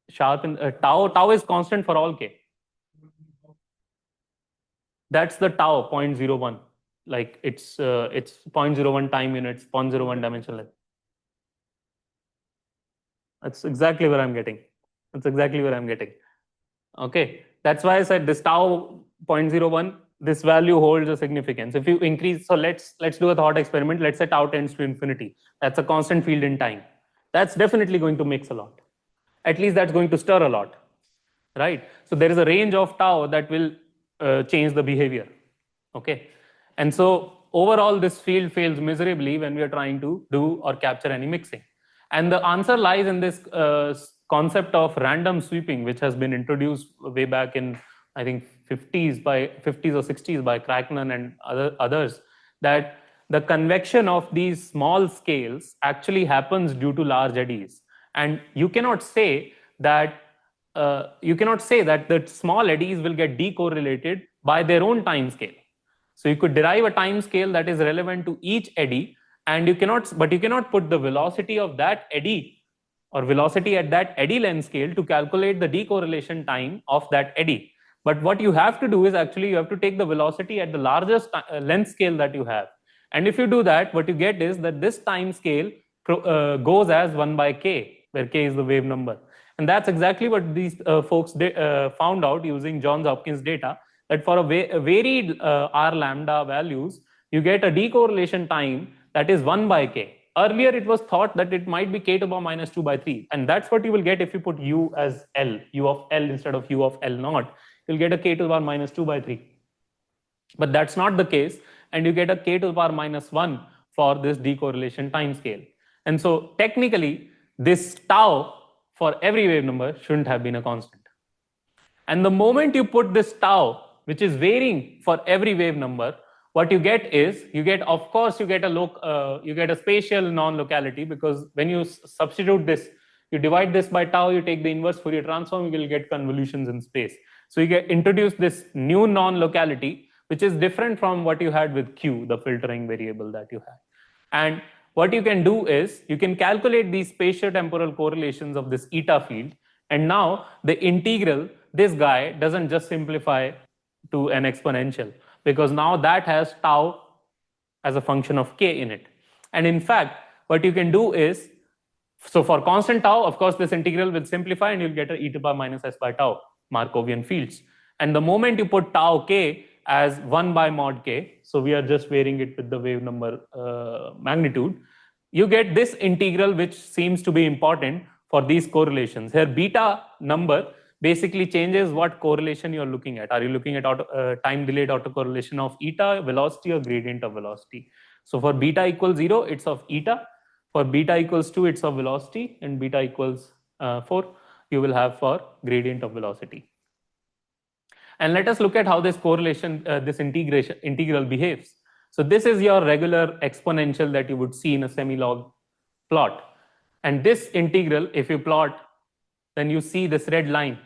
it? Sharp in tau is constant for all k. That's the tau 0.01. Like it's 0.01 time units, 0.01 dimensional length. That's exactly where I'm getting. Okay, that's why I said this tau 0.01, this value holds a significance. If you increase, so let's do a thought experiment. Let's say tau tends to infinity. That's a constant field in time. That's definitely going to mix a lot. At least that's going to stir a lot, right? So there is a range of tau that will change the behavior. Okay, and so overall this field fails miserably when we are trying to do or capture any mixing. And the answer lies in this concept of random sweeping, which has been introduced way back in, I think, 50s or 60s by Krakman and others, that the convection of these small scales actually happens due to large eddies. And you cannot say that the small eddies will get decorrelated by their own time scale. So you could derive a time scale that is relevant to each eddy, and you cannot put the velocity of that eddy or velocity at that eddy length scale to calculate the decorrelation time of that eddy. But what you have to do is actually you have to take the velocity at the largest length scale that you have. And if you do that, what you get is that this time scale goes as 1 by k, where k is the wave number. And that's exactly what these folks found out using Johns Hopkins data, that for a varied R lambda values, you get a decorrelation time that is 1 by k. Earlier, it was thought that it might be k to the power minus 2 by 3. And that's what you will get if you put u as L, u of L instead of u of L naught. You'll get a k to the power minus 2 by 3. But that's not the case. And you get a k to the power minus 1 for this decorrelation time scale. And so technically, this tau for every wave number shouldn't have been a constant. And the moment you put this tau, which is varying for every wave number, what you get is, you get a spatial non-locality, because when you substitute this, you divide this by tau, you take the inverse Fourier transform, you will get convolutions in space. So you introduce this new non-locality, which is different from what you had with Q, the filtering variable that you had. And what you can do is, you can calculate these spatio-temporal correlations of this eta field, and now the integral, this guy doesn't just simplify to an exponential, because now that has tau as a function of k in it. And in fact, what you can do is, so for constant tau, of course, this integral will simplify and you'll get a e to the power minus s by tau Markovian fields. And the moment you put tau k as 1 by mod k, so we are just varying it with the wave number magnitude, you get this integral, which seems to be important for these correlations. Here, beta number basically changes what correlation you're looking at. Are you looking at time delayed autocorrelation of eta, velocity, or gradient of velocity? So for beta equals 0, it's of eta. For beta equals 2, it's of velocity. And beta equals 4, you will have for gradient of velocity. And let us look at how this correlation, this integral behaves. So this is your regular exponential that you would see in a semi-log plot. And this integral, if you plot, then you see this red line.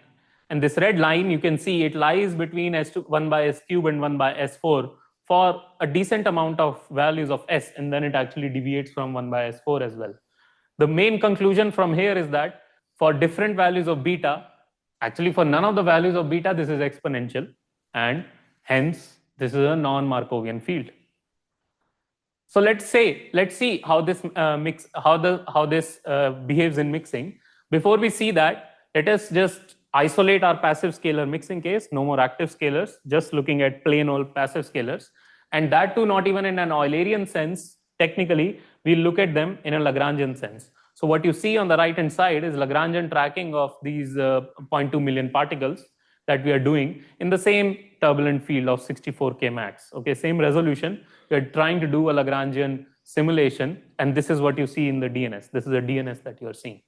And this red line, you can see it lies between 1 by s cube and 1 by s4 for a decent amount of values of s, and then it actually deviates from 1 by s4 as well. The main conclusion from here is that for different values of beta, actually for none of the values of beta, this is exponential, and hence this is a non-Markovian field. So let's see how this behaves in mixing. Before we see that, let us just isolate our passive scalar mixing case. No more active scalars. Just looking at plain old passive scalars, and that too not even in an Eulerian sense. Technically, we look at them in a Lagrangian sense. So what you see on the right hand side is Lagrangian tracking of these 0.2 million particles that we are doing in the same turbulent field of 64K max. Okay, same resolution. We're trying to do a Lagrangian simulation, and this is what you see in the DNS. This is a DNS that you're seeing.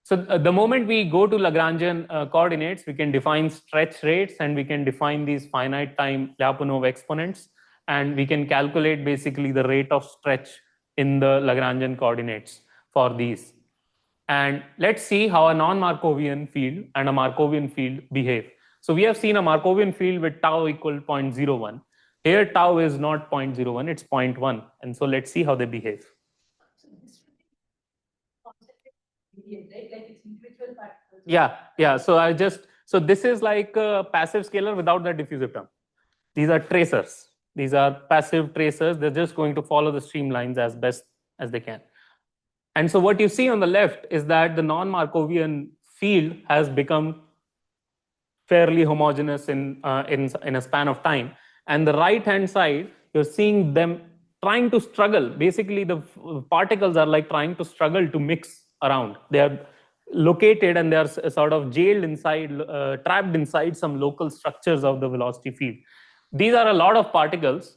So the moment we go to Lagrangian coordinates, we can define stretch rates, and we can define these finite time Lyapunov exponents, and we can calculate basically the rate of stretch in the Lagrangian coordinates for these. And let's see how a non-Markovian field and a Markovian field behave. So we have seen a Markovian field with tau equal 0.01. Here tau is not 0.01, it's 0.1. And so let's see how they behave. So this would be concentrated gradient, right? Like it's individual particles. Yeah. So this is like a passive scalar without the diffusive term. These are tracers. These are passive tracers. They're just going to follow the streamlines as best as they can. And so what you see on the left is that the non-Markovian field has become fairly homogeneous in a span of time. And the right-hand side, you're seeing them trying to struggle. Basically, the particles are like trying to struggle to mix around. They are located and they are sort of jailed inside, trapped inside some local structures of the velocity field. These are a lot of particles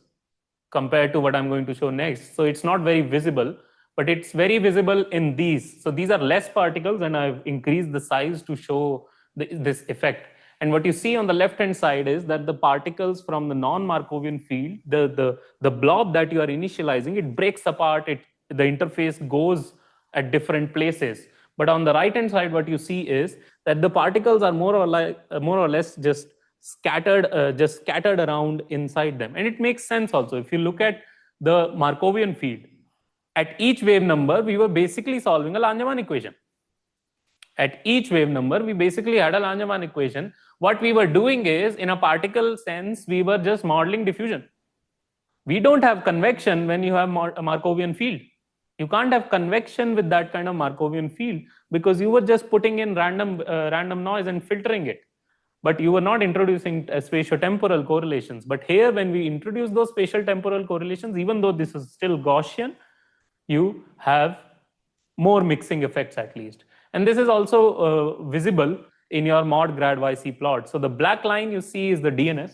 compared to what I'm going to show next. So it's not very visible, but it's very visible in these. So these are less particles, and I've increased the size to show this effect. And what you see on the left-hand side is that the particles from the non-Markovian field, the blob that you are initializing, it breaks apart, the interface goes at different places. But on the right-hand side, what you see is that the particles are more or less just scattered around inside them. And it makes sense also. If you look at the Markovian field, at each wave number, we were basically solving a Langevin equation. At each wave number, we basically had a Langevin equation. What we were doing is, in a particle sense, we were just modeling diffusion. We don't have convection when you have a Markovian field. You can't have convection with that kind of Markovian field because you were just putting in random noise and filtering it. But you were not introducing spatiotemporal correlations. But here, when we introduce those spatial temporal correlations, even though this is still Gaussian, you have more mixing effects at least. And this is also visible in your mod grad YC plot. So the black line you see is the DNS.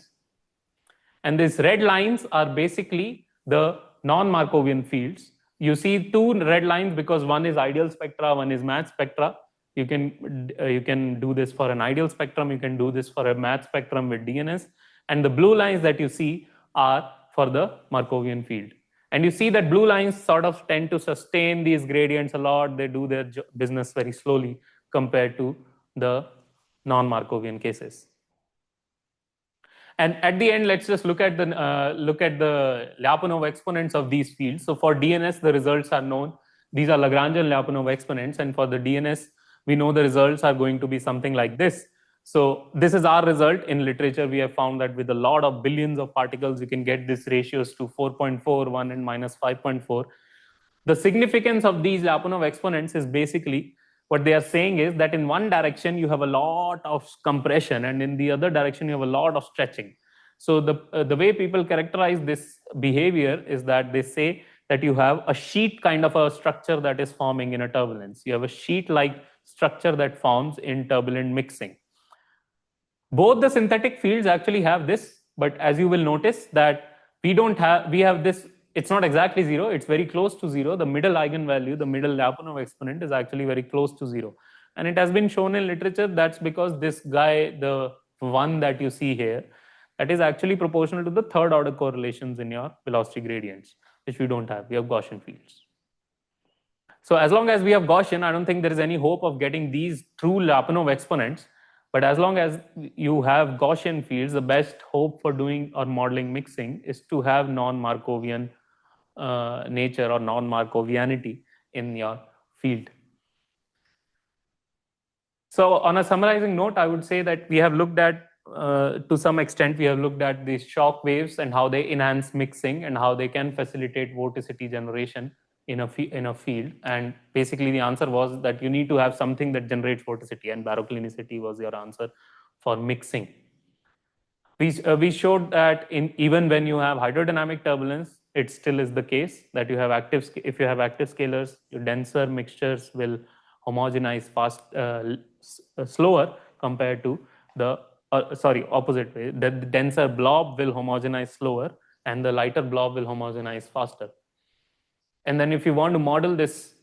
And these red lines are basically the non-Markovian fields. You see two red lines because one is ideal spectra, one is math spectra. You can do this for an ideal spectrum. You can do this for a math spectrum with DNS. And the blue lines that you see are for the Markovian field. And you see that blue lines sort of tend to sustain these gradients a lot. They do their business very slowly compared to the non-Markovian cases. And at the end, let's just look at the Lyapunov exponents of these fields. So for DNS, the results are known. These are Lagrangian Lyapunov exponents. And for the DNS, we know the results are going to be something like this. So this is our result. In literature, we have found that with a lot of billions of particles, you can get these ratios to 4.4, 1 and minus 5.4. The significance of these Lyapunov exponents is basically what they are saying is that in one direction, you have a lot of compression, and in the other direction, you have a lot of stretching. So the way people characterize this behavior is that they say that you have a sheet kind of a structure that is forming in a turbulence. You have a sheet-like structure that forms in turbulent mixing. Both the synthetic fields actually have this, but as you will notice that we have this, it's not exactly zero, it's very close to zero. The middle eigenvalue, the middle Lyapunov exponent is actually very close to zero. And it has been shown in literature that's because this guy, the one that you see here, that is actually proportional to the third order correlations in your velocity gradients, which we don't have. We have Gaussian fields. So as long as we have Gaussian, I don't think there is any hope of getting these true Lyapunov exponents. But as long as you have Gaussian fields, the best hope for doing or modeling mixing is to have non-Markovian nature or non-Markovianity in your field. So on a summarizing note, I would say that we have looked at to some extent, we have looked at these shock waves and how they enhance mixing and how they can facilitate vorticity generation in a field. And basically, the answer was that you need to have something that generates vorticity, and baroclinicity was your answer for mixing. We showed that even when you have hydrodynamic turbulence, it still is the case that you have if you have active scalars, your denser mixtures will homogenize slower compared to the opposite way. The denser blob will homogenize slower and the lighter blob will homogenize faster. And then if you want to model this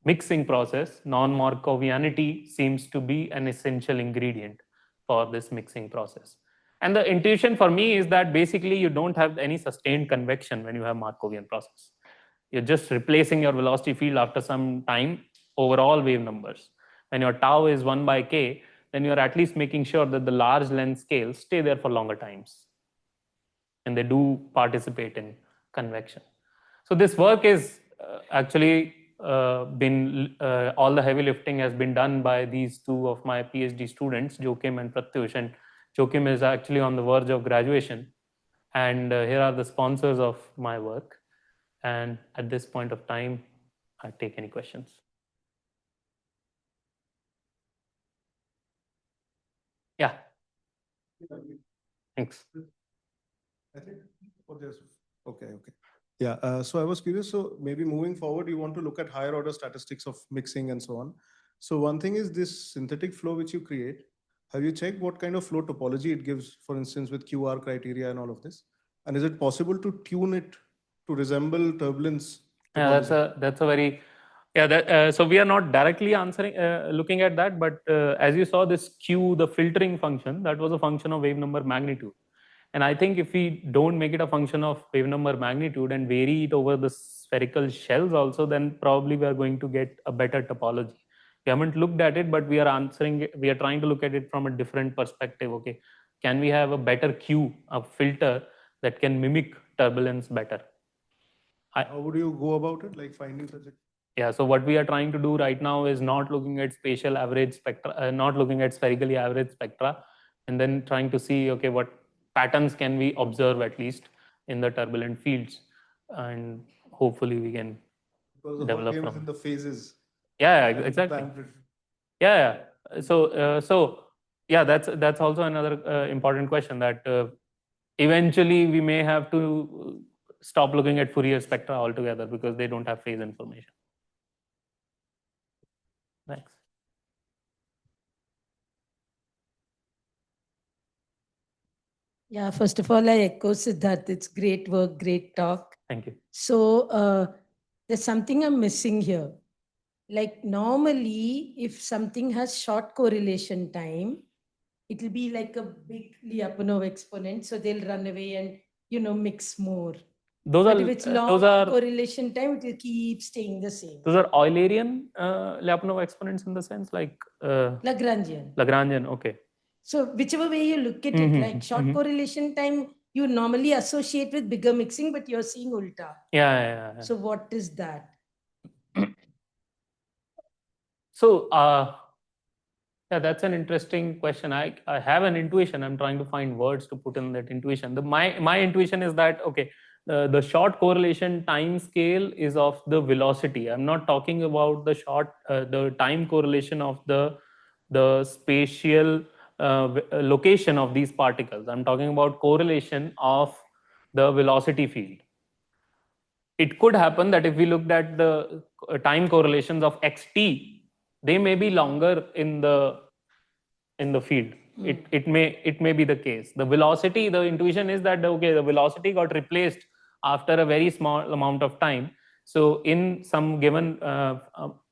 mixing process, non-Markovianity seems to be an essential ingredient for this mixing process. And the intuition for me is that basically you don't have any sustained convection when you have Markovian process. You're just replacing your velocity field after some time over all wave numbers. When your tau is 1 by k, then you're at least making sure that the large length scales stay there for longer times. And they do participate in convection. So this work is actually all the heavy lifting has been done by these two of my PhD students, Joachim and Pratyush. And Joachim is actually on the verge of graduation. And here are the sponsors of my work. And at this point of time, I take any questions. Yeah. Thanks. I think, okay. Yeah, so I was curious, so maybe moving forward, you want to look at higher order statistics of mixing and so on. So one thing is this synthetic flow which you create. Have you checked what kind of flow topology it gives, for instance, with QR criteria and all of this? And is it possible to tune it to resemble turbulence? Yeah, that's a very, so we are not directly looking at that, but as you saw this Q, the filtering function, that was a function of wave number magnitude. And I think if we don't make it a function of wave number magnitude and vary it over the spherical shells also, then probably we are going to get a better topology. We haven't looked at it, but we are trying to look at it from a different perspective. Okay, can we have a better Q, a filter that can mimic turbulence better? How would you go about it, like finding such a? Yeah, so what we are trying to do right now is not looking at spatial average spectra, not looking at spherically average spectra, and then trying to see, okay, what patterns can we observe at least in the turbulent fields, and hopefully we can develop from in the phases. Yeah, exactly. Yeah. So yeah, that's also another important question that eventually we may have to stop looking at Fourier spectra altogether because they don't have phase information. Thanks. Yeah, first of all, I echo Siddharth. It's great work, great talk. Thank you. So there's something I'm missing here. Like normally, if something has short correlation time, it will be like a big Lyapunov exponent. So they'll run away and, mix more. But if it's long correlation time, it will keep staying the same. Those are Eulerian Lyapunov exponents in the sense like Lagrangian. Lagrangian, okay. So whichever way you look at it, like short correlation time, you normally associate with bigger mixing, but you're seeing ulta. Yeah. So what is that? So yeah, that's an interesting question. I have an intuition. I'm trying to find words to put in that intuition. My intuition is that, okay, the short correlation time scale is of the velocity. I'm not talking about the time correlation of the spatial location of these particles. I'm talking about correlation of the velocity field. It could happen that if we looked at the time correlations of xt, they may be longer in the field. It may be the case. The velocity, the intuition is that the velocity got replaced after a very small amount of time. So in some given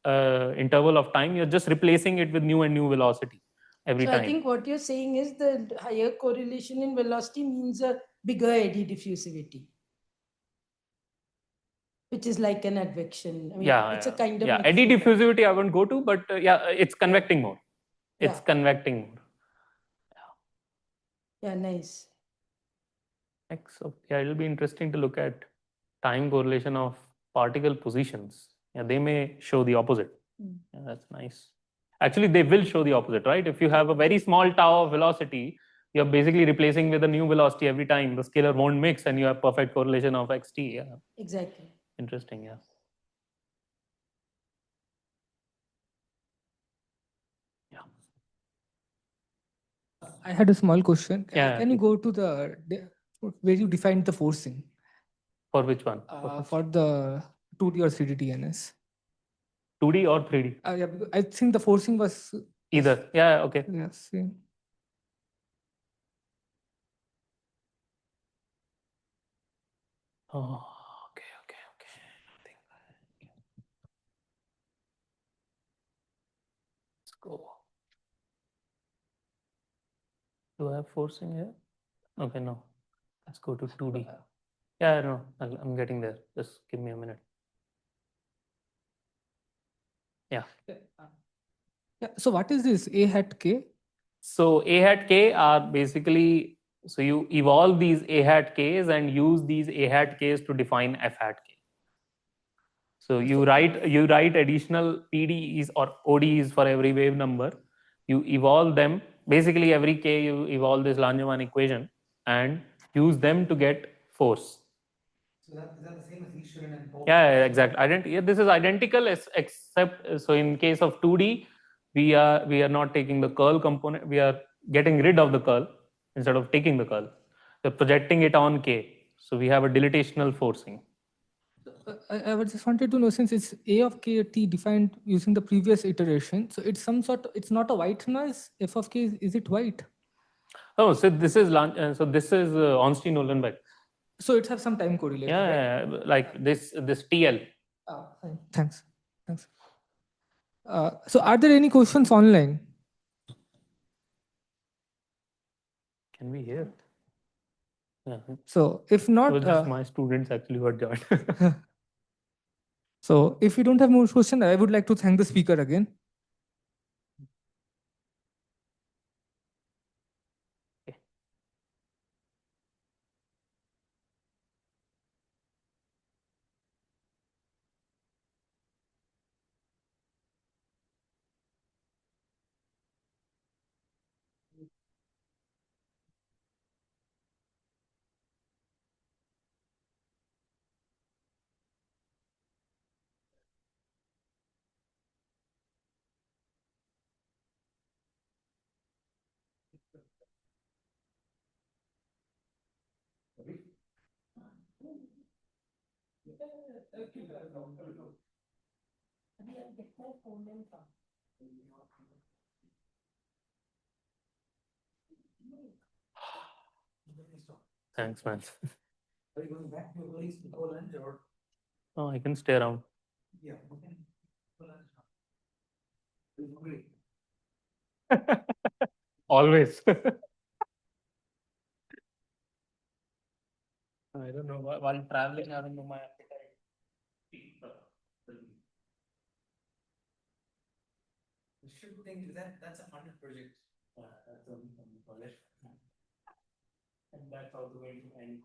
interval of time, you're just replacing it with new and new velocity every time. I think what you're saying is the higher correlation in velocity means a bigger eddy diffusivity, which is like an advection. I mean, it's a kind of eddy diffusivity I won't go to, but it's convecting more. It's convecting more. Yeah, nice. So it'll be interesting to look at time correlation of particle positions. Yeah, they may show the opposite. Yeah, that's nice. Actually, they will show the opposite, right? If you have a very small tau of velocity, you're basically replacing with a new velocity every time. The scalar won't mix, and you have perfect correlation of xt. Yeah, Exactly. interesting. Yeah. I had a small question. Yeah, Can you please. go to where you defined the forcing For which one? for the 2D or 3D TNS? 2D or 3D? Yeah, because I think the forcing was Either. Yeah. Okay. yes. Same. Oh, okay. I think let's go. Do I have forcing here? Okay, no. Let's go to 2D. Yeah, no, I'm getting there. Just give me a minute. Yeah. Yeah. So what is this A hat K? So A hat K are basically, so you evolve these A hat Ks and use these A hat Ks to define F hat K. So you write additional PDEs or ODEs for every wave number. You evolve them. Basically, every K you evolve this Langevin equation and use them to get force. So is that the same as Eastern and Paul? Yeah, exactly. This is identical except so in case of 2D, we are not taking the curl component. We are getting rid of the curl instead of taking the curl. We're projecting it on K. So we have a dilatational forcing. I just wanted to know, since it's A of K T defined using the previous iteration, so it's some sort. It's not a white noise. F of K is it white? Oh, so this is Ornstein-Uhlenbeck. So it has some time correlation. Yeah, right? like this TL. Fine. Thanks. So are there any questions online? Can we hear? Yeah. So if It not, was just my students actually who had joined. so if you don't have more questions, I would like to thank the speaker again. Thanks, man. Are you going back to release the Poland or? Oh, I can stay around. Yeah. Okay. Agree. Always. I don't know. While traveling, I don't know my appetite. The ship thing, that's a funded project. That's a project. And that's also going to end.